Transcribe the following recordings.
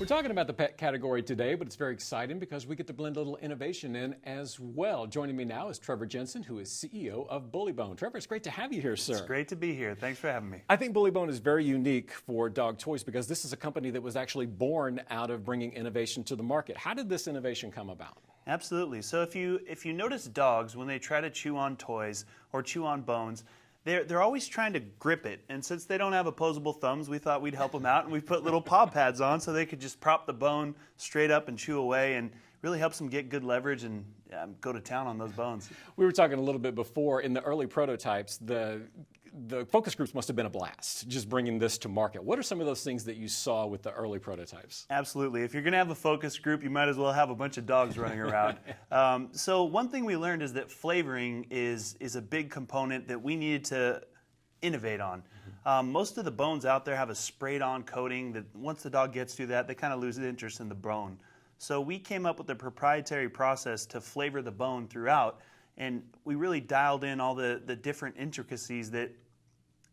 talking about the pet category today, but it's very exciting because we get to blend a little innovation in as well. Joining me now is Trevor Jensen, who is CEO of Bullibone. Trevor, it's great to have you here, sir. It's great to be here. Thanks for having me. I think Bullibone is very unique for dog toys because this is a company that was actually born out of bringing innovation to the market. How did this innovation come about? Absolutely. So if you notice dogs, when they try to chew on toys or chew on bones, they're always trying to grip it. And since they don't have opposable thumbs, we thought we'd help them out, and we put little paw pads on so they could just prop the bone straight up and chew away, and really helps them get good leverage and go to town on those bones. We were talking a little bit before, in the early prototypes, the focus groups must have been a blast, just bringing this to market. What are some of those things that you saw with the early prototypes? Absolutely. If you're going to have a focus group, you might as well have a bunch of dogs running around. So one thing we learned is that flavoring is a big component that we needed to innovate on. Most of the bones out there have a sprayed-on coating that once the dog gets through that, they kind of lose interest in the bone. So we came up with a proprietary process to flavor the bone throughout, and we really dialed in all the different intricacies that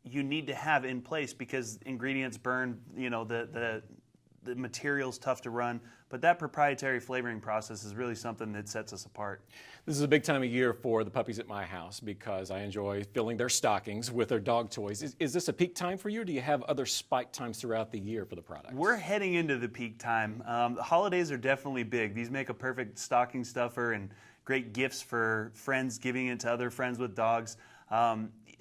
you need to have in place because ingredients burn, you know, the material's tough to run, but that proprietary flavoring process is really something that sets us apart. This is a big time of year for the puppies at my house because I enjoy filling their stockings with their dog toys. Is this a peak time for you, or do you have other spike times throughout the year for the product? We're heading into the peak time. The holidays are definitely big. These make a perfect stocking stuffer and great gifts for friends, giving it to other friends with dogs.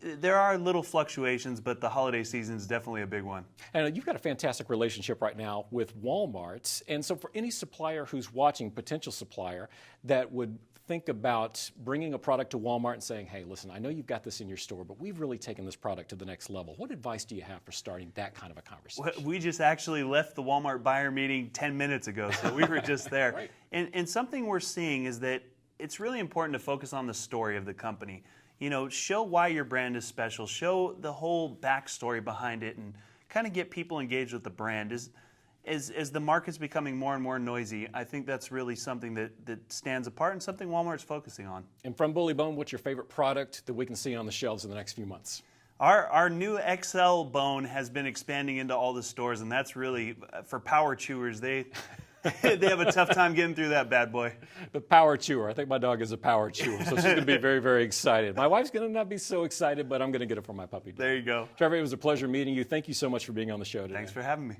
There are little fluctuations, but the holiday season is definitely a big one. And you've got a fantastic relationship right now with Walmart. And so for any supplier who's watching, potential supplier, that would think about bringing a product to Walmart and saying, hey, listen, I know you've got this in your store, but we've really taken this product to the next level. What advice do you have for starting that kind of a conversation? We just actually left the Walmart buyer meeting 10 minutes ago, so we were just there. Right. And something we're seeing is that it's really important to focus on the story of the company. You know, show why your brand is special, show the whole backstory behind it, and kind of get people engaged with the brand. As the market's becoming more and more noisy, I think that's really something that stands apart and something Walmart's focusing on. And from Bullibone, what's your favorite product that we can see on the shelves in the next few months? Our new XL bone has been expanding into all the stores, and that's really, for power chewers, they have a tough time getting through that bad boy. The power chewer. I think my dog is a power chewer, so she's going to be very, very excited. My wife's going to not be so excited, but I'm going to get it for my puppy dog. There you go. Trevor, it was a pleasure meeting you. Thank you so much for being on the show today. Thanks for having me.